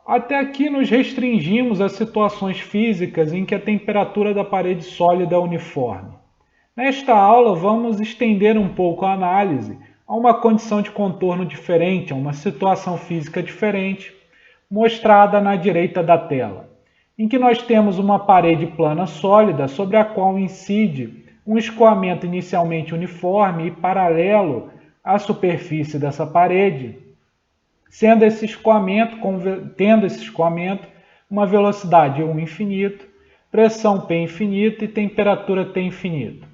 Até aqui nos restringimos a situações físicas em que a temperatura da parede sólida é uniforme. Nesta aula, vamos estender um pouco a análise a uma condição de contorno diferente, a uma situação física diferente, mostrada na direita da tela, em que nós temos uma parede plana sólida sobre a qual incide um escoamento inicialmente uniforme e paralelo à superfície dessa parede, tendo esse escoamento uma velocidade U infinito, pressão P infinito e temperatura T infinito.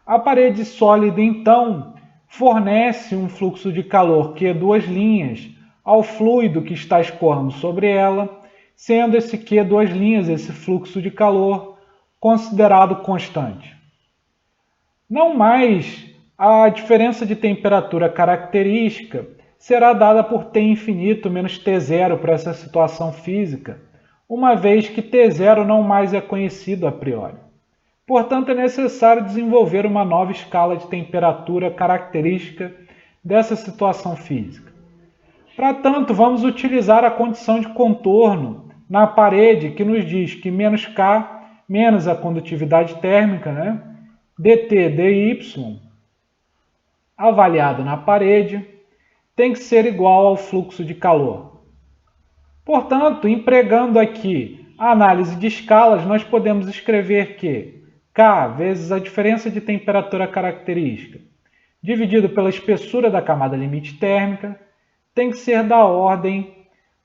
A parede sólida, então, fornece um fluxo de calor Q duas linhas ao fluido que está escoando sobre ela, sendo esse Q duas linhas, esse fluxo de calor, considerado constante. Não mais a diferença de temperatura característica será dada por T infinito menos T0 para essa situação física, uma vez que T0 não mais é conhecido a priori. Portanto, é necessário desenvolver uma nova escala de temperatura característica dessa situação física. Para tanto, vamos utilizar a condição de contorno na parede que nos diz que menos K, menos a condutividade térmica, dt dy, avaliado na parede, tem que ser igual ao fluxo de calor. Portanto, empregando aqui a análise de escalas, nós podemos escrever que K vezes a diferença de temperatura característica, dividido pela espessura da camada limite térmica, tem que ser da ordem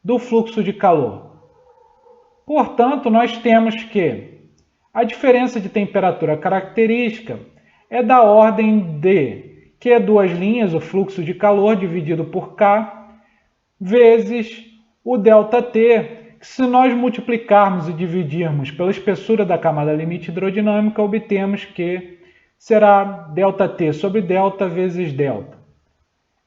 do fluxo de calor. Portanto, nós temos que a diferença de temperatura característica é da ordem de Q duas linhas, o fluxo de calor, dividido por K, vezes o ΔT, que se nós multiplicarmos e dividirmos pela espessura da camada limite hidrodinâmica, obtemos que será ΔT sobre delta vezes delta.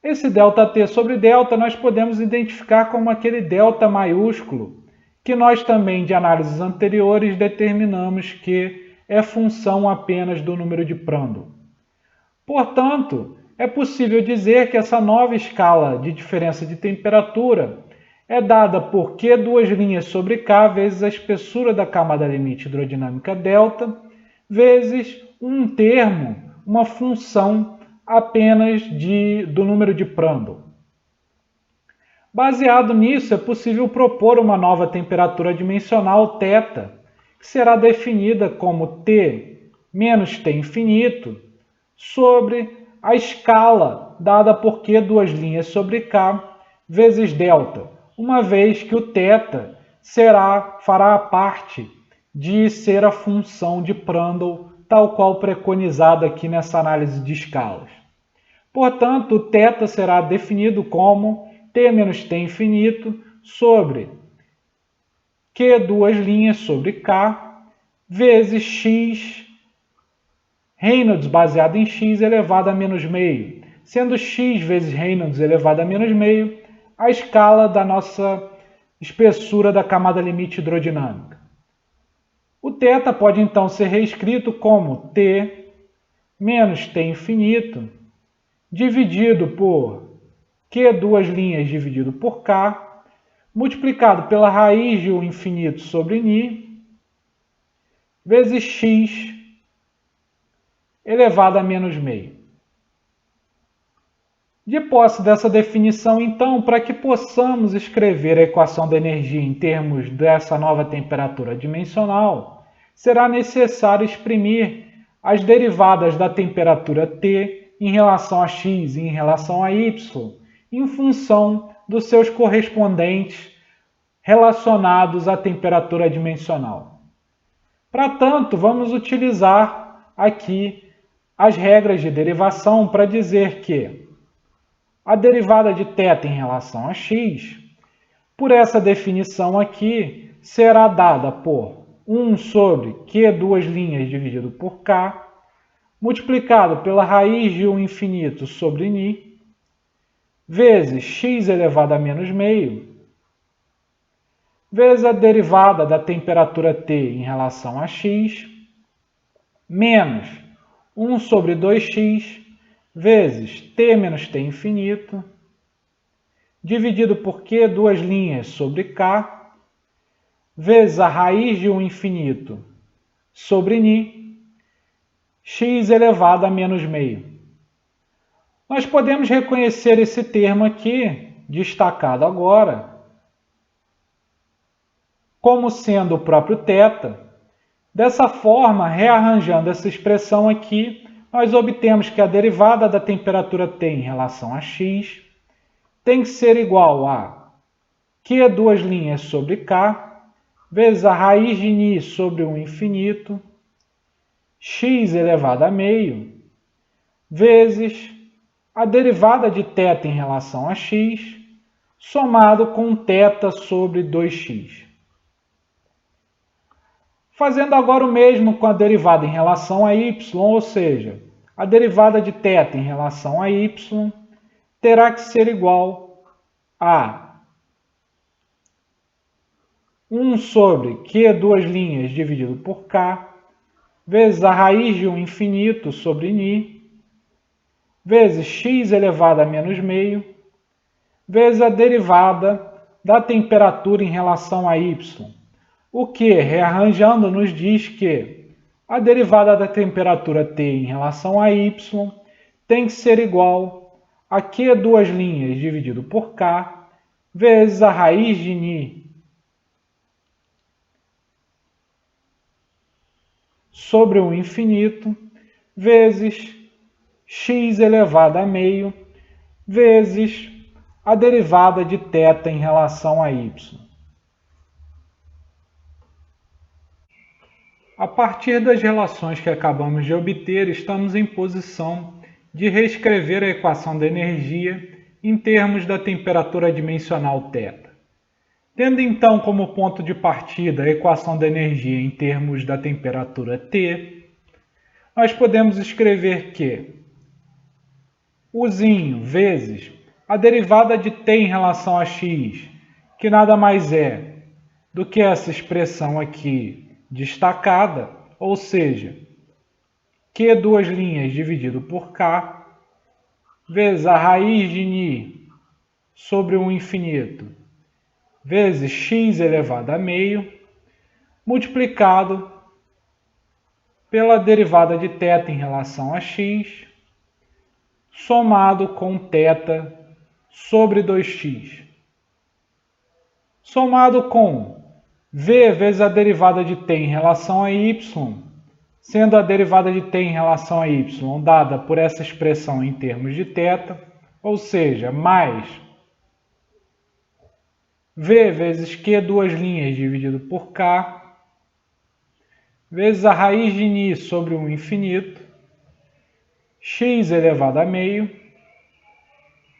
Esse ΔT sobre delta nós podemos identificar como aquele delta maiúsculo, que nós também de análises anteriores determinamos que é função apenas do número de Prandtl. Portanto, é possível dizer que essa nova escala de diferença de temperatura é dada por Q duas linhas sobre K vezes a espessura da camada limite hidrodinâmica delta, vezes um termo, uma função apenas do número de Prandtl. Baseado nisso, é possível propor uma nova temperatura dimensional θ, que será definida como T menos T infinito, sobre a escala dada por Q duas linhas sobre K vezes delta, uma vez que o θ fará parte de ser a função de Prandtl, tal qual preconizado aqui nessa análise de escalas. Portanto, o θ será definido como T menos T infinito sobre Q duas linhas sobre K vezes x Reynolds baseado em x elevado a menos meio, sendo x vezes Reynolds elevado a menos meio a escala da nossa espessura da camada limite hidrodinâmica. O θ pode então ser reescrito como T menos T infinito dividido por Q duas linhas dividido por K, multiplicado pela raiz de U infinito sobre Ni, vezes x elevado a menos meio. De posse dessa definição, então, para que possamos escrever a equação da energia em termos dessa nova temperatura dimensional, será necessário exprimir as derivadas da temperatura T em relação a x e em relação a y, em função dos seus correspondentes relacionados à temperatura dimensional. Para tanto, vamos utilizar aqui as regras de derivação para dizer que a derivada de θ em relação a x, por essa definição aqui, será dada por 1 sobre Q duas linhas dividido por K, multiplicado pela raiz de U infinito sobre Ni, vezes x elevado a menos meio, vezes a derivada da temperatura T em relação a x, menos 1 sobre 2x, vezes T menos T infinito, dividido por Q, duas linhas, sobre K, vezes a raiz de 1 infinito sobre Ni, x elevado a menos meio. Nós podemos reconhecer esse termo aqui, destacado agora, como sendo o próprio θ. Dessa forma, rearranjando essa expressão aqui, nós obtemos que a derivada da temperatura T em relação a x tem que ser igual a Q, duas linhas, sobre K, vezes a raiz de Ni sobre 1 infinito, x elevado a meio, vezes a derivada de θ em relação a x, somado com θ sobre 2x. Fazendo agora o mesmo com a derivada em relação a y, ou seja, a derivada de θ em relação a y terá que ser igual a 1 sobre Q, duas linhas, dividido por K, vezes a raiz de 1 infinito sobre Ni, vezes x elevado a menos meio, vezes a derivada da temperatura em relação a y. O que, rearranjando, nos diz que a derivada da temperatura T em relação a y tem que ser igual a Q, duas linhas, dividido por K, vezes a raiz de Ni sobre 1 infinito, vezes x elevado a meio, vezes a derivada de θ em relação a y. A partir das relações que acabamos de obter, estamos em posição de reescrever a equação da energia em termos da temperatura dimensional θ. Tendo então como ponto de partida a equação da energia em termos da temperatura T, nós podemos escrever que Uzinho vezes a derivada de T em relação a x, que nada mais é do que essa expressão aqui destacada, ou seja, Q, duas linhas, dividido por K, vezes a raiz de Ni sobre 1 infinito, vezes x elevado a meio, multiplicado pela derivada de θ em relação a x, somado com θ sobre 2x, somado com v vezes a derivada de t em relação a y, sendo a derivada de t em relação a y dada por essa expressão em termos de θ, ou seja, mais v vezes q, duas linhas, dividido por k, vezes a raiz de Ni sobre 1 infinito, x elevado a meio,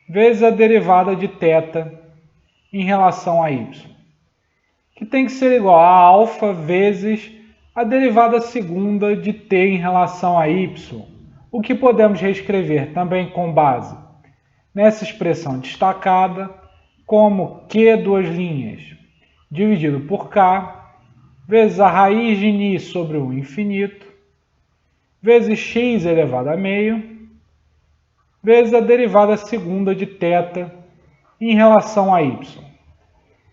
vezes a derivada de θ em relação a y, que tem que ser igual a alfa vezes a derivada segunda de t em relação a y, o que podemos reescrever também com base nessa expressão destacada como q, duas linhas, dividido por k, vezes a raiz de Ni sobre 1 infinito, vezes x elevado a meio, vezes a derivada segunda de θ em relação a y.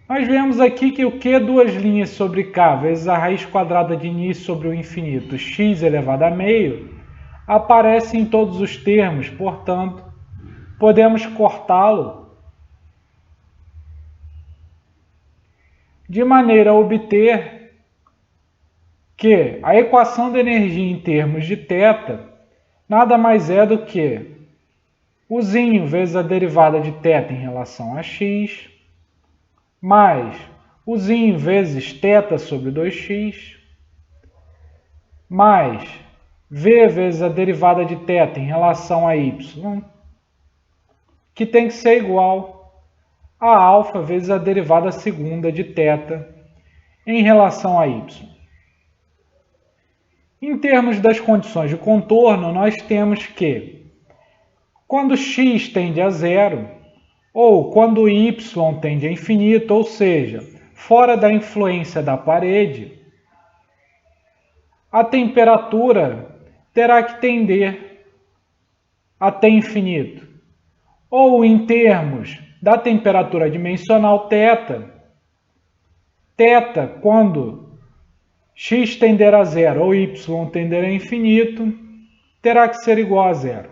Nós vemos aqui que o Q, duas linhas sobre K, vezes a raiz quadrada de Ni sobre o infinito, x elevado a meio, aparece em todos os termos, portanto, podemos cortá-lo de maneira a obter que a equação da energia em termos de θ nada mais é do que Uzinho vezes a derivada de θ em relação a x, mais Uzinho vezes θ sobre 2x, mais v vezes a derivada de θ em relação a y, que tem que ser igual a alfa vezes a derivada segunda de θ em relação a y. Em termos das condições de contorno, nós temos que, quando x tende a zero, ou quando y tende a infinito, ou seja, fora da influência da parede, a temperatura terá que tender até infinito. Ou em termos da temperatura dimensional θ, θ quando x tender a zero ou y tender a infinito, terá que ser igual a zero.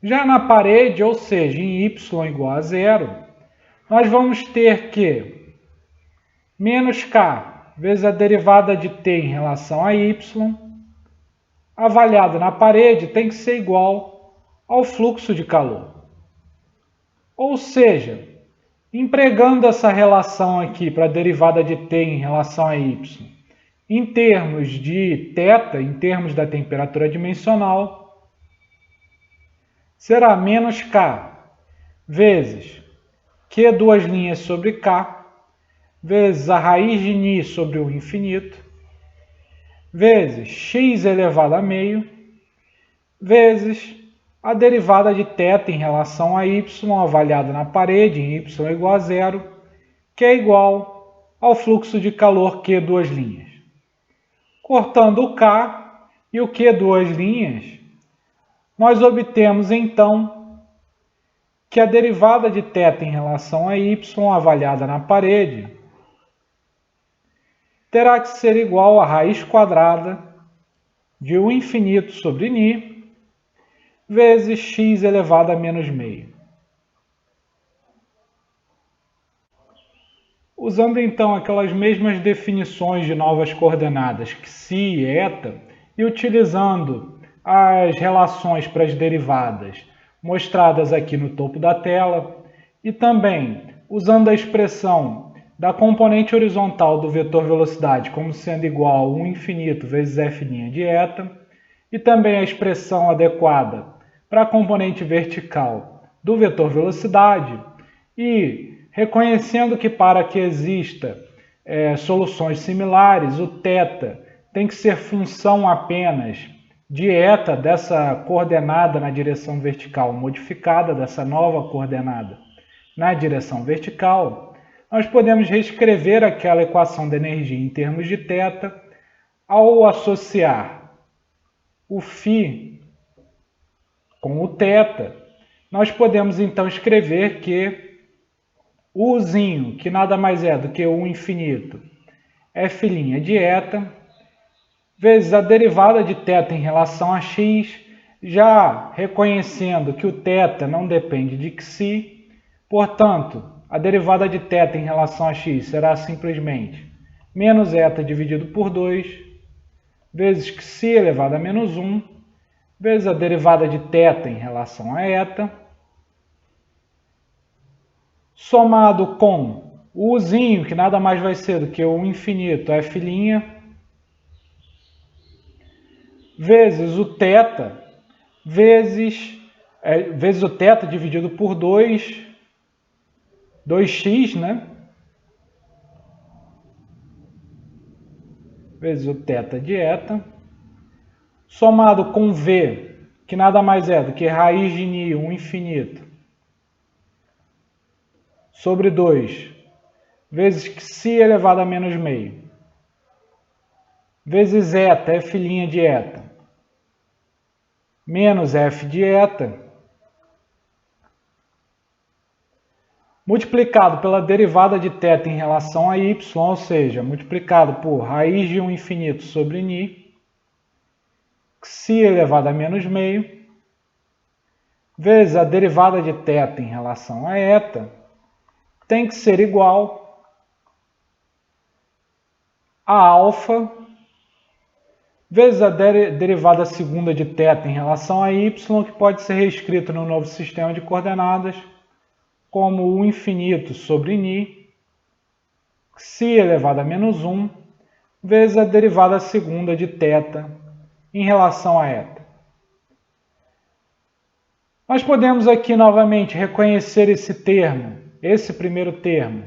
Já na parede, ou seja, em y igual a zero, nós vamos ter que menos k vezes a derivada de t em relação a y, avaliado na parede, tem que ser igual ao fluxo de calor. Ou seja, empregando essa relação aqui para a derivada de t em relação a y, em termos de θ, em termos da temperatura dimensional, será menos k vezes q duas linhas sobre k, vezes a raiz de ni sobre o infinito, vezes x elevado a meio, vezes a derivada de θ em relação a y, avaliada na parede, em y igual a zero, que é igual ao fluxo de calor Q duas linhas. Cortando o K e o Q duas linhas, nós obtemos então que a derivada de θ em relação a y, avaliada na parede, terá que ser igual a raiz quadrada de 1 infinito sobre ni, vezes x elevado a menos meio. Usando então aquelas mesmas definições de novas coordenadas xi e eta, e utilizando as relações para as derivadas mostradas aqui no topo da tela, e também usando a expressão da componente horizontal do vetor velocidade como sendo igual a 1 infinito vezes f' de eta, e também a expressão adequada para a componente vertical do vetor velocidade, e reconhecendo que para que exista soluções similares, o θ tem que ser função apenas de eta dessa coordenada na direção vertical modificada, dessa nova coordenada na direção vertical, nós podemos reescrever aquela equação da energia em termos de θ ao associar o φ com o θ. Nós podemos então escrever que o uzinho, que nada mais é do que o infinito, f' de eta, vezes a derivada de θ em relação a x, já reconhecendo que o θ não depende de xi, portanto, a derivada de θ em relação a x será simplesmente menos eta dividido por 2, vezes xi elevado a menos 1, vezes a derivada de θ em relação a eta, somado com o uzinho, que nada mais vai ser do que o infinito f', vezes o θ, vezes o θ dividido por 2x, né? Vezes o θ de eta, somado com v, que nada mais é do que raiz de ni, 1 infinito, sobre 2, vezes xi elevado a menos meio, vezes eta, f' de eta, menos f de eta, multiplicado pela derivada de θ em relação a y, ou seja, multiplicado por raiz de 1 infinito sobre ni, xi elevado a menos meio, vezes a derivada de θ em relação a eta, tem que ser igual a alfa, vezes a derivada segunda de θ em relação a y, que pode ser reescrito no novo sistema de coordenadas como 1 infinito sobre ni, xi elevado a menos 1, vezes a derivada segunda de θ em relação a eta. Nós podemos aqui novamente reconhecer esse termo, esse primeiro termo,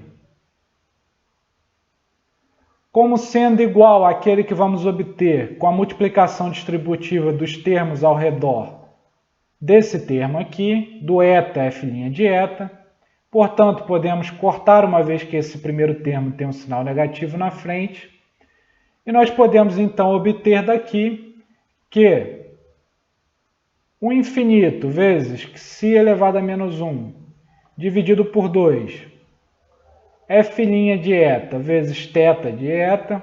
como sendo igual àquele que vamos obter com a multiplicação distributiva dos termos ao redor desse termo aqui, do eta f' de eta. Portanto, podemos cortar, uma vez que esse primeiro termo tem um sinal negativo na frente, e nós podemos então obter daqui que o infinito vezes π elevado a menos 1 dividido por 2, f' de eta vezes θ de eta.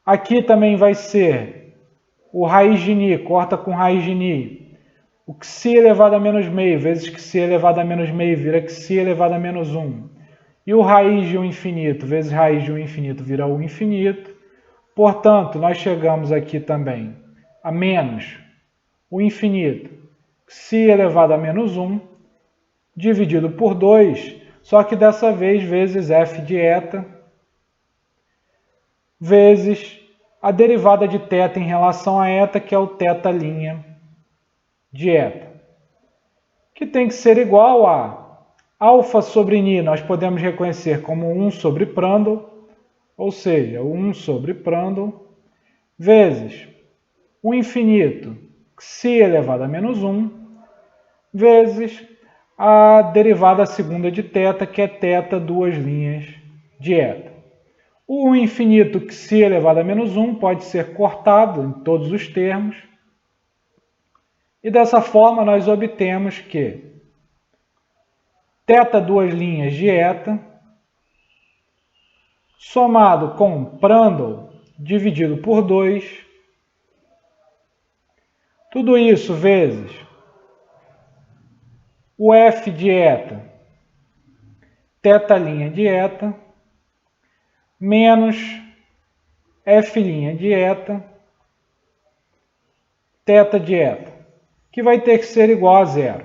Aqui também vai ser o raiz de ni, corta com raiz de ni. O π elevado a menos meio vezes π elevado a menos meio vira π elevado a menos 1. E o raiz de 1 infinito vezes raiz de 1 infinito vira 1 infinito. Portanto, nós chegamos aqui também a menos o infinito π elevado a menos 1 dividido por 2, só que dessa vez vezes f de eta vezes a derivada de θ em relação a eta, que é o θ' de eta, que tem que ser igual a alfa sobre ni, nós podemos reconhecer como 1 sobre Prandtl, ou seja, 1 sobre Prandtl, vezes o infinito π elevado a menos 1, vezes a derivada segunda de θ, que é θ duas linhas de eta. O infinito π elevado a menos 1 pode ser cortado em todos os termos. E dessa forma nós obtemos que θ duas linhas de eta somado com Prandtl dividido por 2, tudo isso vezes o f de eta, θ' de eta, menos f' de eta, θ de eta, que vai ter que ser igual a zero.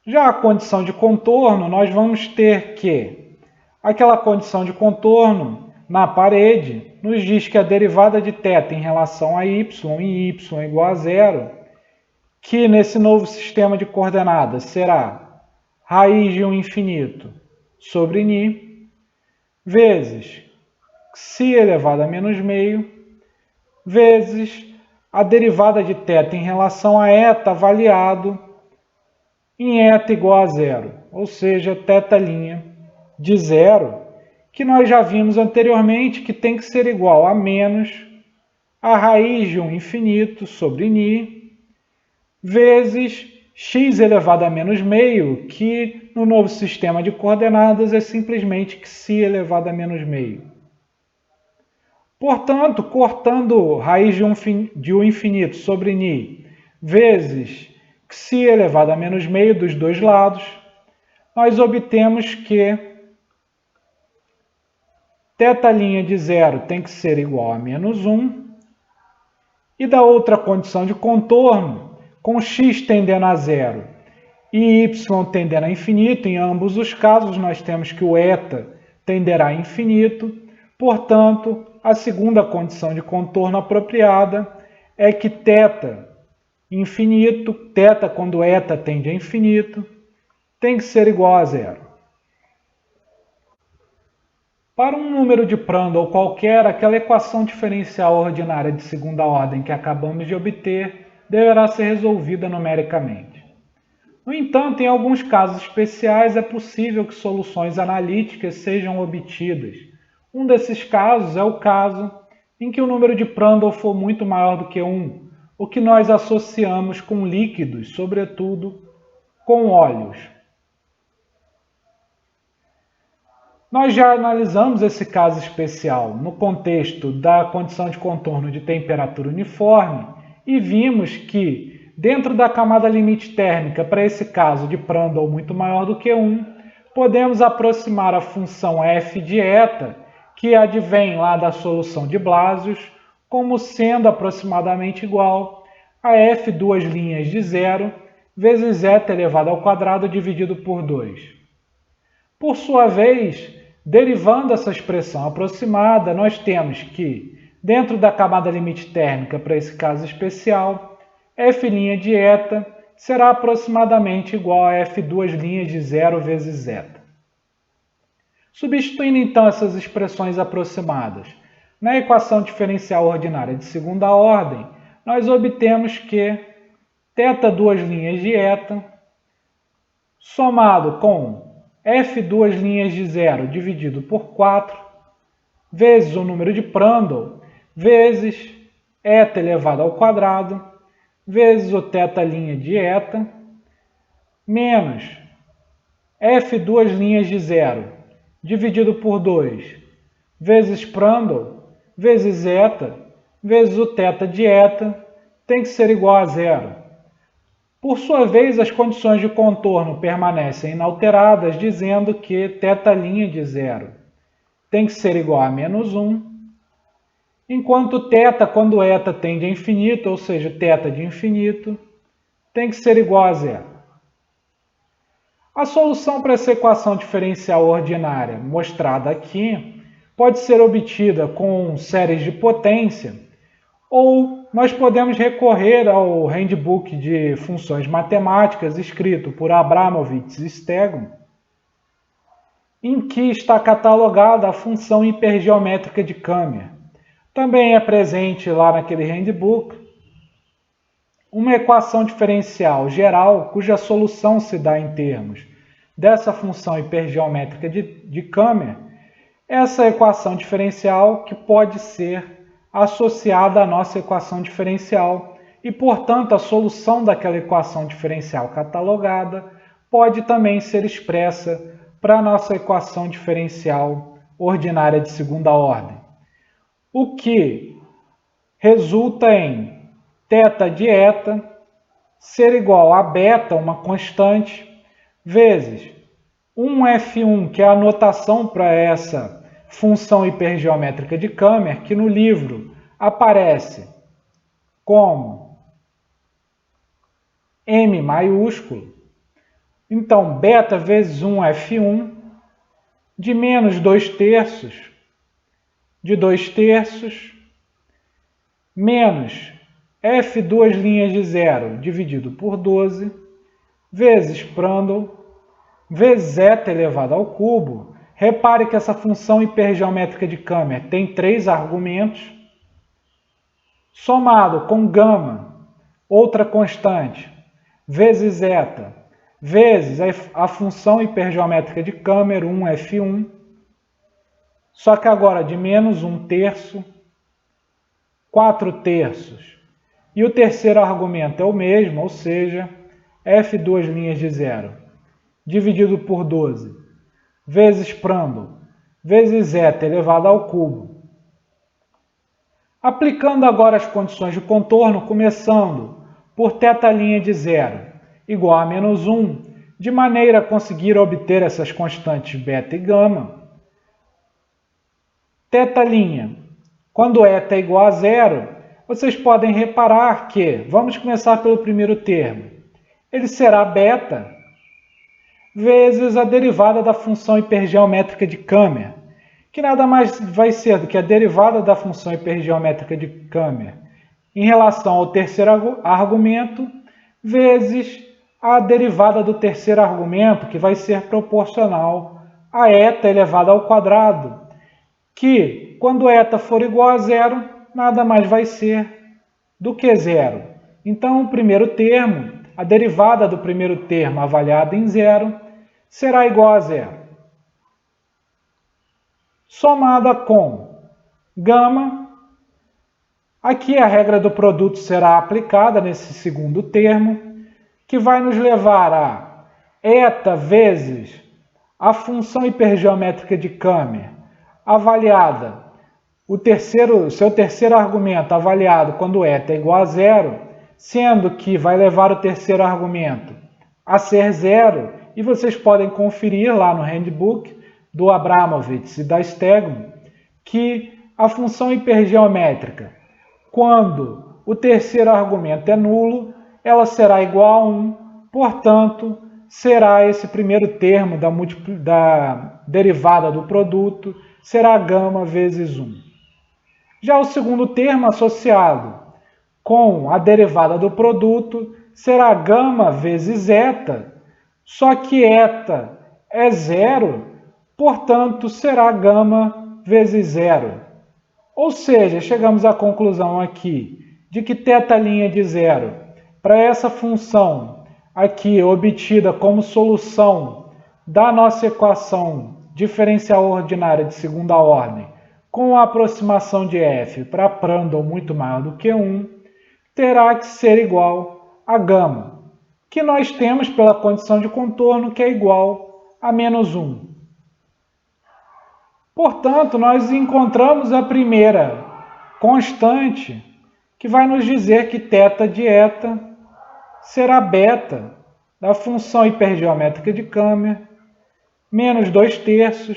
Já a condição de contorno, nós vamos ter que aquela condição de contorno na parede nos diz que a derivada de θ em relação a y, e y é igual a zero, que nesse novo sistema de coordenadas será raiz de 1 infinito sobre ni, vezes π elevado a menos meio, vezes a derivada de θ em relação a eta avaliado em eta igual a zero, ou seja, θ' de zero, que nós já vimos anteriormente que tem que ser igual a menos a raiz de 1 infinito sobre ni, vezes x elevado a menos meio, que no novo sistema de coordenadas é simplesmente π elevado a menos meio. Portanto, cortando raiz de 1 infinito sobre ni vezes π elevado a menos meio dos dois lados, nós obtemos que θ' de zero tem que ser igual a menos 1, e da outra condição de contorno, com x tendendo a zero e y tendendo a infinito, em ambos os casos nós temos que o eta tenderá a infinito, portanto, a segunda condição de contorno apropriada é que θ infinito, θ quando eta tende a infinito, tem que ser igual a zero. Para um número de Prandtl qualquer, aquela equação diferencial ordinária de segunda ordem que acabamos de obter deverá ser resolvida numericamente. No entanto, em alguns casos especiais é possível que soluções analíticas sejam obtidas. Um desses casos é o caso em que o número de Prandtl for muito maior do que 1, o que nós associamos com líquidos, sobretudo com óleos. Nós já analisamos esse caso especial no contexto da condição de contorno de temperatura uniforme e vimos que, dentro da camada limite térmica, para esse caso de Prandtl muito maior do que 1, podemos aproximar a função f de eta, que advém lá da solução de Blasius, como sendo aproximadamente igual a f duas linhas de zero vezes eta elevado ao quadrado dividido por 2. Por sua vez, derivando essa expressão aproximada, nós temos que, dentro da camada limite térmica para esse caso especial, f' de eta será aproximadamente igual a f duas linhas de zero vezes zeta. Substituindo então essas expressões aproximadas na equação diferencial ordinária de segunda ordem, nós obtemos que θ duas linhas de eta somado com f duas linhas de zero dividido por 4 vezes o número de Prandtl vezes eta elevado ao quadrado vezes o θ' de eta, menos f duas linhas de zero, dividido por 2, vezes Prandtl, vezes eta, vezes o θ de eta, tem que ser igual a zero. Por sua vez, as condições de contorno permanecem inalteradas, dizendo que θ' de zero tem que ser igual a menos 1, enquanto θ, quando eta tende a infinito, ou seja, θ de infinito, tem que ser igual a zero. A solução para essa equação diferencial ordinária mostrada aqui pode ser obtida com séries de potência, ou nós podemos recorrer ao handbook de funções matemáticas escrito por Abramovitz e Stegman, em que está catalogada a função hipergeométrica de Camer. Também é presente lá naquele handbook uma equação diferencial geral cuja solução se dá em termos dessa função hipergeométrica de Camer. Essa equação diferencial que pode ser associada à nossa equação diferencial e, portanto, a solução daquela equação diferencial catalogada pode também ser expressa para a nossa equação diferencial ordinária de segunda ordem, o que resulta em θ de eta ser igual a beta, uma constante, vezes 1f1, que é a notação para essa função hipergeométrica de Camer, que no livro aparece como M maiúsculo. Então, beta vezes 1f1 de menos 2/3 de 2/3 menos f duas linhas de zero dividido por 12 vezes Prandtl vezes eta elevado ao cubo. Repare que essa função hipergeométrica de Camer tem 3 argumentos, somado com gama, outra constante, vezes eta, vezes a função hipergeométrica de Camer, 1f1, só que agora de menos 1/3, 4/3. E o terceiro argumento é o mesmo, ou seja, f duas linhas de zero, dividido por 12, vezes Prandtl, vezes eta elevado ao cubo. Aplicando agora as condições de contorno, começando por θ' de zero igual a menos 1, de maneira a conseguir obter essas constantes beta e gama. Θ', quando eta é igual a zero, vocês podem reparar que, vamos começar pelo primeiro termo, ele será beta vezes a derivada da função hipergeométrica de Camer, que nada mais vai ser do que a derivada da função hipergeométrica de Camer em relação ao terceiro argumento, vezes a derivada do terceiro argumento, que vai ser proporcional a eta elevado ao quadrado, que, quando eta for igual a zero, nada mais vai ser do que zero. Então, o primeiro termo, a derivada do primeiro termo avaliada em zero, será igual a zero. Somada com gama, aqui a regra do produto será aplicada nesse segundo termo, que vai nos levar a eta vezes a função hipergeométrica de Camer, avaliada, seu terceiro argumento avaliado quando eta é igual a zero, sendo que vai levar o terceiro argumento a ser zero, e vocês podem conferir lá no handbook do Abramovitz e da Stegman que a função hipergeométrica, quando o terceiro argumento é nulo, ela será igual a 1, portanto, será esse primeiro termo da derivada do produto, será gama vezes 1. Já o segundo termo associado com a derivada do produto será gama vezes eta, só que eta é zero, portanto, será gama vezes zero. Ou seja, chegamos à conclusão aqui de que θ' de zero, para essa função aqui obtida como solução da nossa equação diferencial ordinária de segunda ordem, com a aproximação de f para Prandtl muito maior do que 1, terá que ser igual a gama, que nós temos pela condição de contorno, que é igual a menos 1. Portanto, nós encontramos a primeira constante, que vai nos dizer que θ de eta será beta da função hipergeométrica de Câmara menos 2/3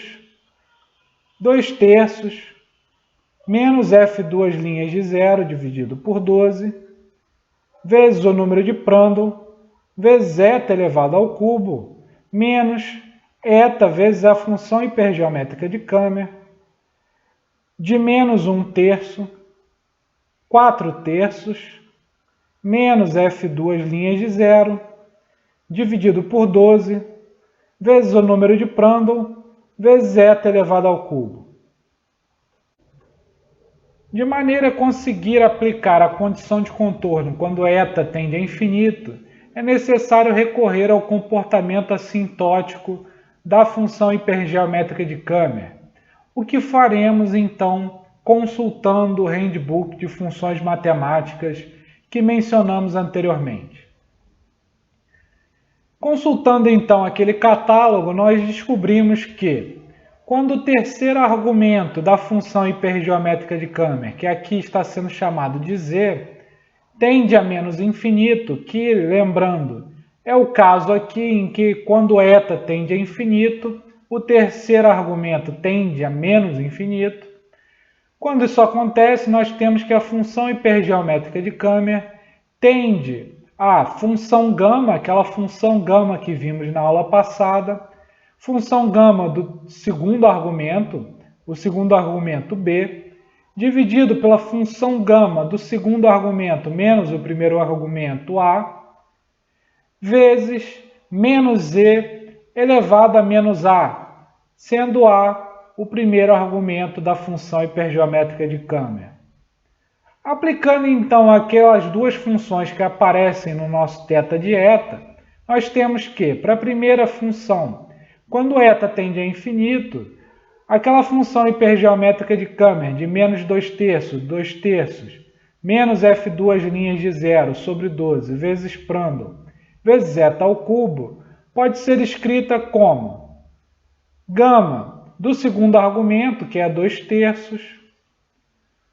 menos f2 linhas de zero dividido por 12, vezes o número de Prandtl, vezes eta elevado ao cubo, menos eta vezes a função hipergeométrica de Câmara, de menos 1/3, 4/3, menos f2 linhas de zero, dividido por 12, vezes o número de Prandtl, vezes eta elevado ao cubo. De maneira a conseguir aplicar a condição de contorno quando eta tende a infinito, é necessário recorrer ao comportamento assintótico da função hipergeométrica de Câmara, o que faremos então consultando o handbook de funções matemáticas que mencionamos anteriormente. Consultando então aquele catálogo, nós descobrimos que quando o terceiro argumento da função hipergeométrica de Câmara, que aqui está sendo chamado de z, tende a menos infinito, que, lembrando, é o caso aqui em que quando eta tende a infinito, o terceiro argumento tende a menos infinito. Quando isso acontece, nós temos que a função hipergeométrica de Câmara tende a função gama, aquela função gama que vimos na aula passada, função gama do segundo argumento, o segundo argumento b, dividido pela função gama do segundo argumento menos o primeiro argumento a, vezes menos z elevado a menos a, sendo a o primeiro argumento da função hipergeométrica de Câmara. Aplicando então aquelas duas funções que aparecem no nosso θ de eta, nós temos que, para a primeira função, quando eta tende a infinito, aquela função hipergeométrica de Câmara de menos 2/3, menos f2 linhas de zero sobre 12 vezes Prandtl, vezes eta ao cubo, pode ser escrita como gama do segundo argumento, que é 2/3,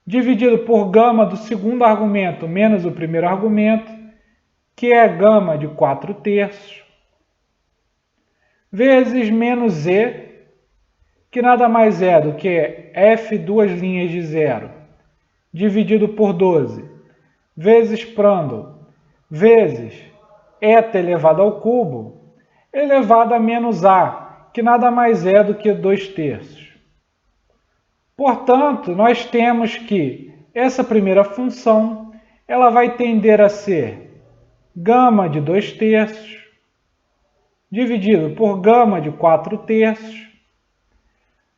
dividido por gama do segundo argumento menos o primeiro argumento, que é gama de 4/3, vezes menos z, que nada mais é do que f2 linhas de zero, dividido por 12, vezes Prandtl, vezes eta elevado ao cubo, elevado a menos a, que nada mais é do que 2/3. Portanto, nós temos que essa primeira função ela vai tender a ser gama de 2/3 dividido por gama de 4/3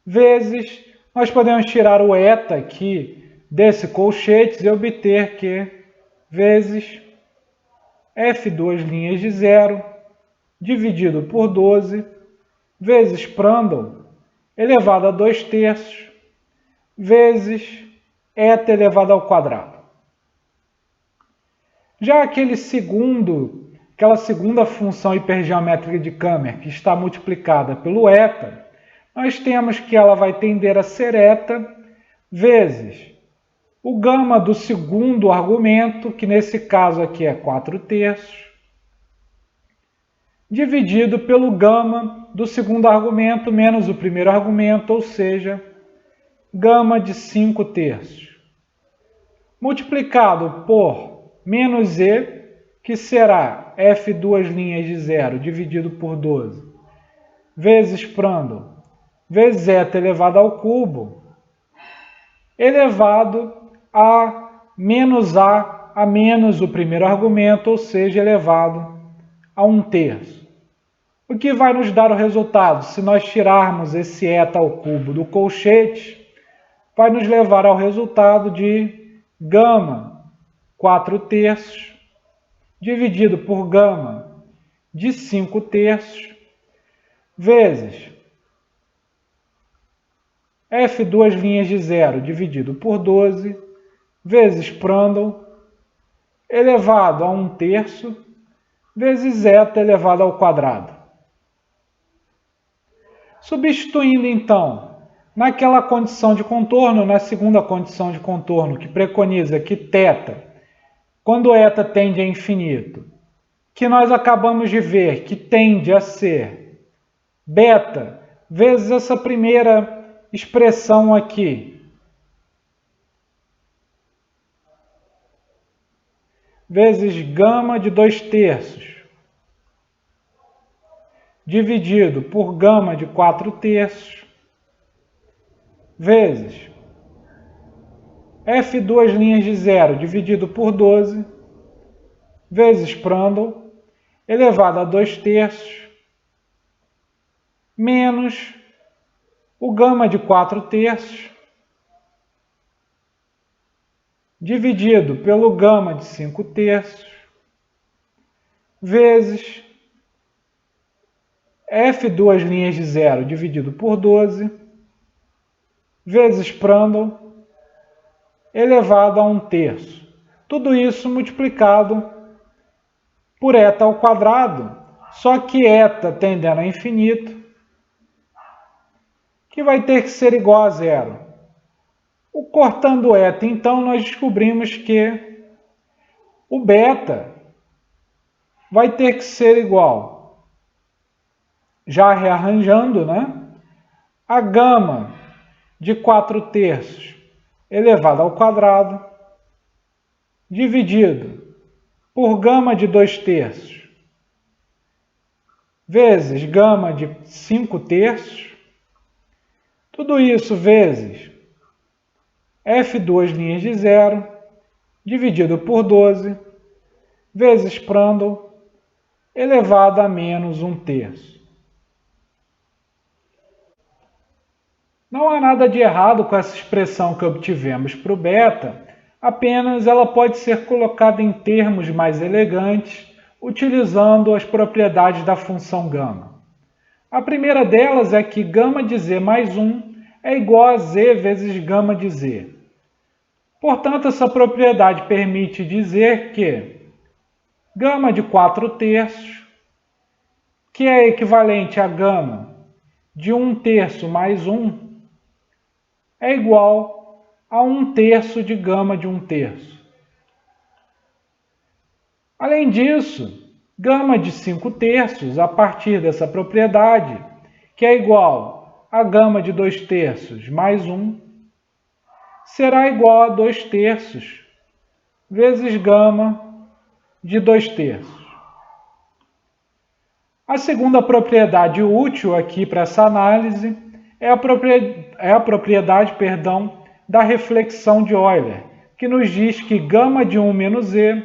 vezes, nós podemos tirar o eta aqui desse colchetes e obter que vezes f2 linhas de zero dividido por 12 vezes Prandtl elevado a 2/3 vezes eta elevado ao quadrado. Já aquela segunda função hipergeométrica de Câmara, que está multiplicada pelo eta, nós temos que ela vai tender a ser eta vezes o gama do segundo argumento, que nesse caso aqui é 4/3, dividido pelo gama do segundo argumento menos o primeiro argumento, ou seja, gama de 5/3, multiplicado por menos z, que será f2 linhas de zero dividido por 12, vezes Prandtl, vezes eta elevado ao cubo, elevado a menos o primeiro argumento, ou seja, elevado a 1/3. O que vai nos dar o resultado? Se nós tirarmos esse eta ao cubo do colchete, vai nos levar ao resultado de gama 4/3 dividido por gama de 5/3 vezes f2 linhas de zero dividido por 12 vezes Prandtl elevado a 1/3 vezes zeta elevado ao quadrado. Substituindo então naquela condição de contorno, na segunda condição de contorno, que preconiza que θ, quando eta tende a infinito, que nós acabamos de ver que tende a ser beta vezes essa primeira expressão aqui, vezes gama de 2/3, dividido por gama de 4/3, vezes f duas linhas de zero dividido por 12, vezes Prandtl, elevado a 2/3, menos o gama de 4/3, dividido pelo gama de 5/3, vezes f duas linhas de zero dividido por 12, vezes Prandtl, elevado a 1/3. Tudo isso multiplicado por eta ao quadrado, só que eta tendendo a infinito, que vai ter que ser igual a zero. Cortando eta, então, nós descobrimos que o beta vai ter que ser igual, já rearranjando, né? A gama de 4/3 elevado ao quadrado, dividido por gama de 2/3, vezes gama de 5/3, tudo isso vezes f duas linhas de zero, dividido por 12, vezes Prandtl, elevado a menos 1/3. Não há nada de errado com essa expressão que obtivemos para o beta, apenas ela pode ser colocada em termos mais elegantes, utilizando as propriedades da função gama. A primeira delas é que gama de z mais 1 é igual a z vezes gama de z. Portanto, essa propriedade permite dizer que gama de 4/3, que é equivalente a gama de 1/3 mais 1, é igual a 1/3 de gama de 1/3. Além disso, gama de 5/3, a partir dessa propriedade, que é igual a gama de 2/3 mais 1, será igual a 2/3 vezes gama de 2/3. A segunda propriedade útil aqui para essa análise é a propriedade da reflexão de Euler, que nos diz que gama de 1 menos z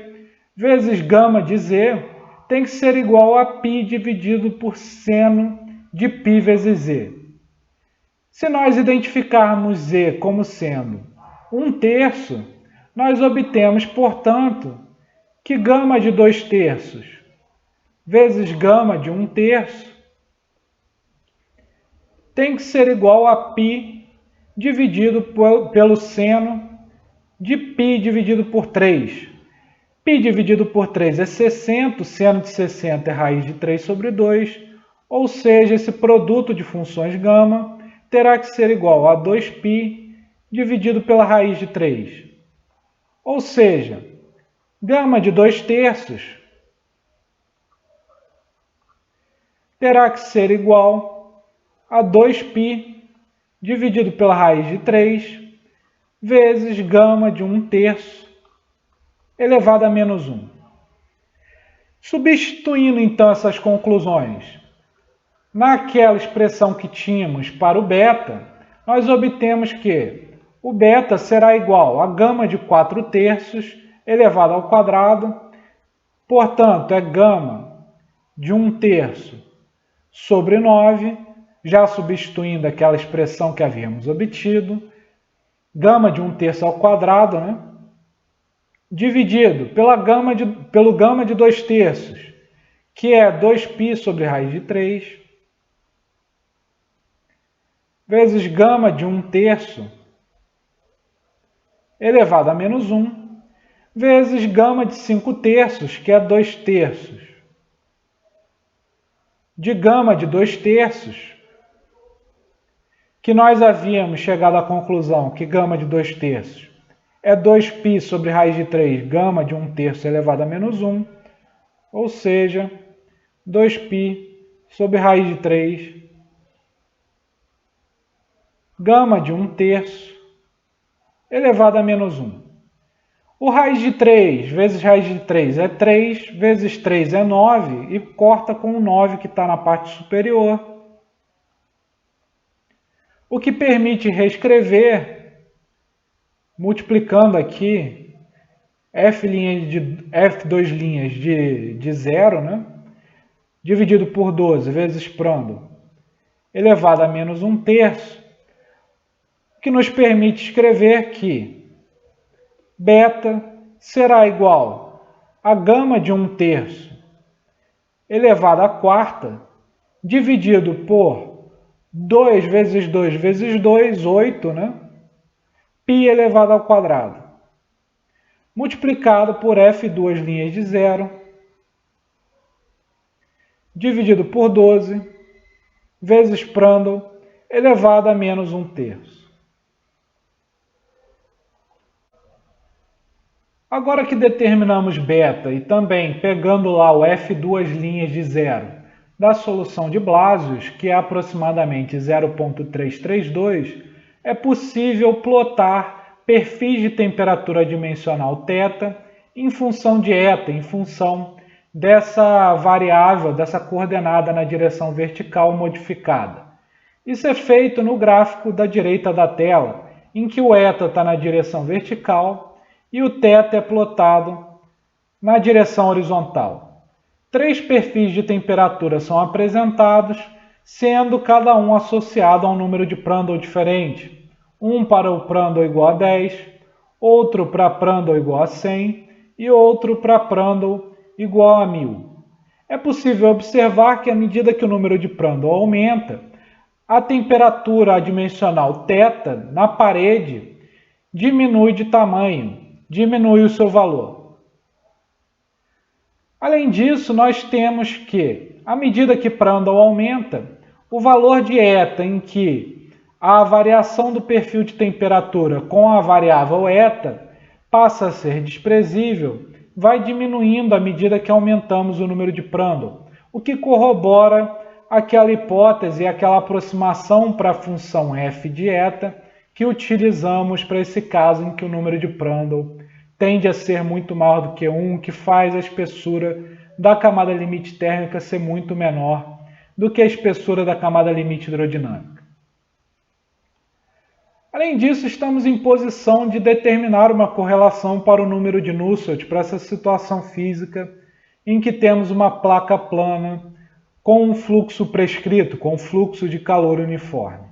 vezes gama de z tem que ser igual a π dividido por seno de π vezes z. Se nós identificarmos z como sendo 1/3, nós obtemos, portanto, que gama de 2/3 vezes gama de 1/3 tem que ser igual a π dividido pelo seno de π dividido por 3. π dividido por 3 é 60, o seno de 60 é raiz de 3 sobre 2, ou seja, esse produto de funções gama terá que ser igual a 2π dividido pela raiz de 3. Ou seja, gama de 2/3 terá que ser igual a 2π dividido pela raiz de 3 vezes gama de 1/3 elevado a menos 1. Substituindo então essas conclusões naquela expressão que tínhamos para o beta, nós obtemos que o beta será igual a gama de 4/3 elevado ao quadrado, portanto, é gama de 1/3 sobre 9, já substituindo aquela expressão que havíamos obtido, gama de 1/3 ao quadrado, né? Dividido pelo gama de 2/3, que é 2π sobre raiz de 3, vezes gama de 1/3 elevado a menos 1, vezes gama de 5/3, que é 2/3, de gama de 2/3, que nós havíamos chegado à conclusão que gama de 2/3 é 2π sobre raiz de 3, gama de 1/3 elevado a menos 1, ou seja, 2π sobre raiz de 3, gama de 1/3 elevado a menos 1. O raiz de 3 vezes raiz de 3 é 3, vezes 3 é 9, e corta com o 9 que está na parte superior. O que permite reescrever, multiplicando aqui F2 linhas de 0, né? Dividido por 12 vezes prando elevado a menos 1/3, que nos permite escrever que beta será igual a gama de 1/3 elevado à quarta, dividido por 2 vezes 2 vezes 2, 8, né? Π elevado ao quadrado, multiplicado por F2 linhas de 0, dividido por 12, vezes Prandtl, elevado a menos 1/3. Agora que determinamos beta e também pegando lá o F2 linhas de 0 da solução de Blasius, que é aproximadamente 0,332, é possível plotar perfis de temperatura dimensional θ em função de eta, em função dessa variável, dessa coordenada na direção vertical modificada. Isso é feito no gráfico da direita da tela, em que o eta está na direção vertical e o θ é plotado na direção horizontal. 3 perfis de temperatura são apresentados, sendo cada um associado a um número de Prandtl diferente. Um para o Prandtl igual a 10, outro para Prandtl igual a 100 e outro para Prandtl igual a 1000. É possível observar que à medida que o número de Prandtl aumenta, a temperatura adimensional θ na parede diminui de tamanho, diminui o seu valor. Além disso, nós temos que, à medida que Prandtl aumenta, o valor de eta em que a variação do perfil de temperatura com a variável eta passa a ser desprezível, vai diminuindo à medida que aumentamos o número de Prandtl, o que corrobora aquela hipótese, aquela aproximação para a função f de eta que utilizamos para esse caso em que o número de Prandtl tende a ser muito maior do que 1, que faz a espessura da camada limite térmica ser muito menor do que a espessura da camada limite hidrodinâmica. Além disso, estamos em posição de determinar uma correlação para o número de Nusselt, para essa situação física em que temos uma placa plana com um fluxo prescrito, com um fluxo de calor uniforme.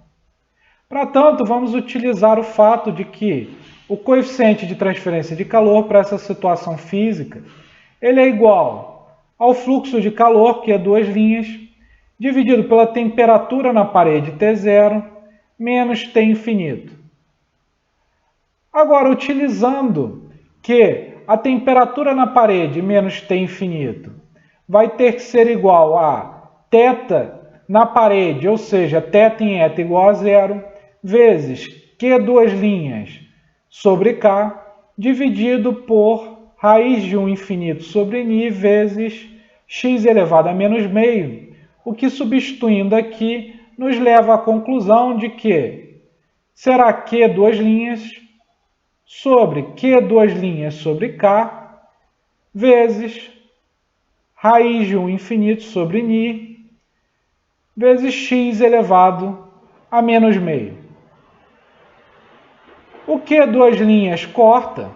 Para tanto, vamos utilizar o fato de que o coeficiente de transferência de calor para essa situação física ele é igual ao fluxo de calor, que é 2 linhas, dividido pela temperatura na parede T0, menos T infinito. Agora, utilizando que a temperatura na parede menos T infinito vai ter que ser igual a θ na parede, ou seja, θ em eta igual a 0, vezes Q2 linhas sobre K, dividido por raiz de 1 infinito sobre Ni vezes x elevado a menos meio, o que, substituindo aqui, nos leva à conclusão de que será Q2 linhas sobre Q2 linhas sobre K, vezes raiz de 1 infinito sobre Ni, vezes x elevado a menos meio. O Q2 linhas corta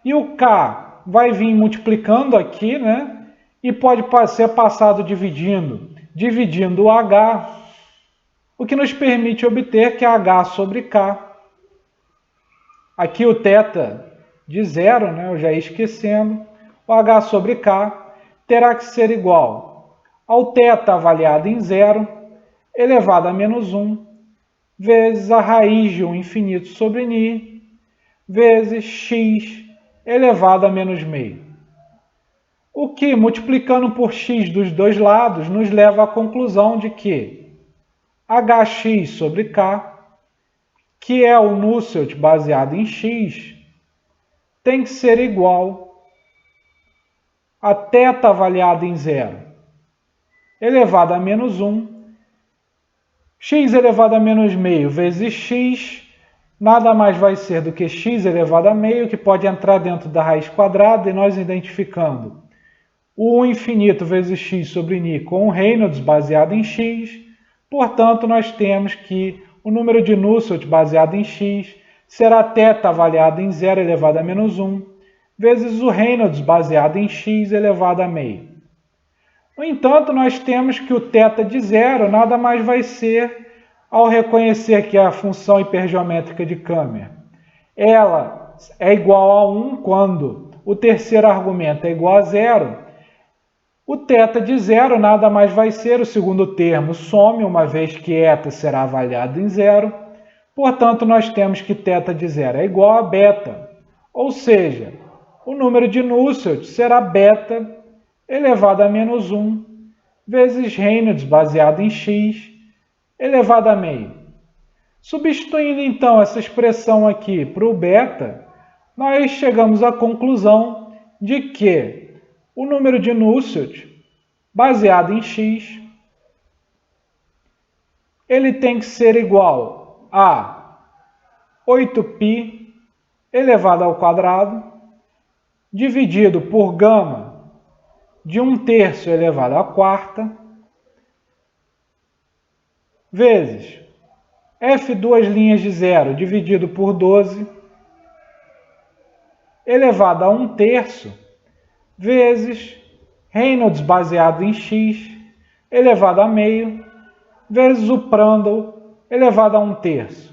e o K vai vir multiplicando aqui, né? E pode ser passado dividindo o H, o que nos permite obter que H sobre K, aqui o θ de 0, né? Eu já ia esquecendo, o H sobre K terá que ser igual ao θ avaliado em 0, elevado a menos 1, vezes a raiz de 1 infinito sobre Ni, vezes x elevado a menos meio. O que, multiplicando por x dos dois lados, nos leva à conclusão de que hx sobre k, que é o Nusselt baseado em x, tem que ser igual a θ avaliado em 0 elevado a menos 1, x elevado a menos meio vezes x, nada mais vai ser do que x elevado a meio, que pode entrar dentro da raiz quadrada, e nós identificando o infinito vezes x sobre ni com o Reynolds baseado em x, portanto, nós temos que o número de Nusselt baseado em x será θ avaliado em 0 elevado a menos 1, vezes o Reynolds baseado em x elevado a meio. No entanto, nós temos que o θ de 0 nada mais vai ser, ao reconhecer que a função hipergeométrica de Câmara ela é igual a 1 quando o terceiro argumento é igual a 0, o θ de 0 nada mais vai ser o segundo termo some, uma vez que eta será avaliado em 0. Portanto, nós temos que θ de 0 é igual a beta, ou seja, o número de Nusselt será beta elevado a menos 1 vezes Reynolds baseado em x elevado a meio. Substituindo então essa expressão aqui para o beta, nós chegamos à conclusão de que o número de Nusselt baseado em x ele tem que ser igual a 8π elevado ao quadrado dividido por gama de 1/3 elevado à quarta vezes f duas linhas de 0 dividido por 12 elevado a 1/3 vezes Reynolds baseado em x elevado a meio vezes o Prandtl elevado a 1/3,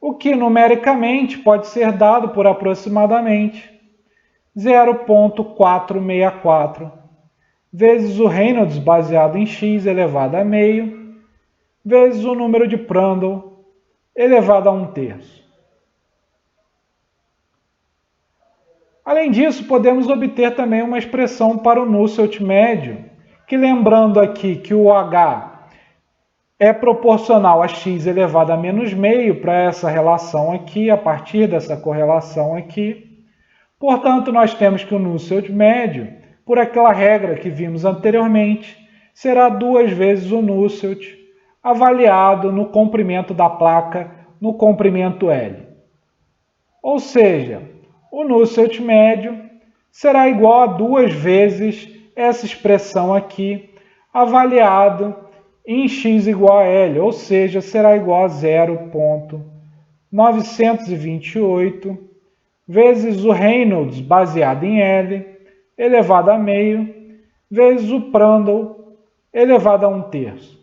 o que numericamente pode ser dado por aproximadamente 0,464 vezes o Reynolds baseado em x elevado a meio vezes o número de Prandtl elevado a 1/3. Além disso, podemos obter também uma expressão para o Nusselt médio, que lembrando aqui que o h é proporcional a x elevado a menos meio para essa relação aqui, a partir dessa correlação aqui. Portanto, nós temos que o Nusselt médio, por aquela regra que vimos anteriormente, será 2 vezes o Nusselt avaliado no comprimento da placa, no comprimento L. Ou seja, o Nusselt médio será igual a 2 vezes essa expressão aqui, avaliado em x igual a L, ou seja, será igual a 0,928 vezes o Reynolds baseado em L elevado a meio vezes o Prandtl elevado a 1/3.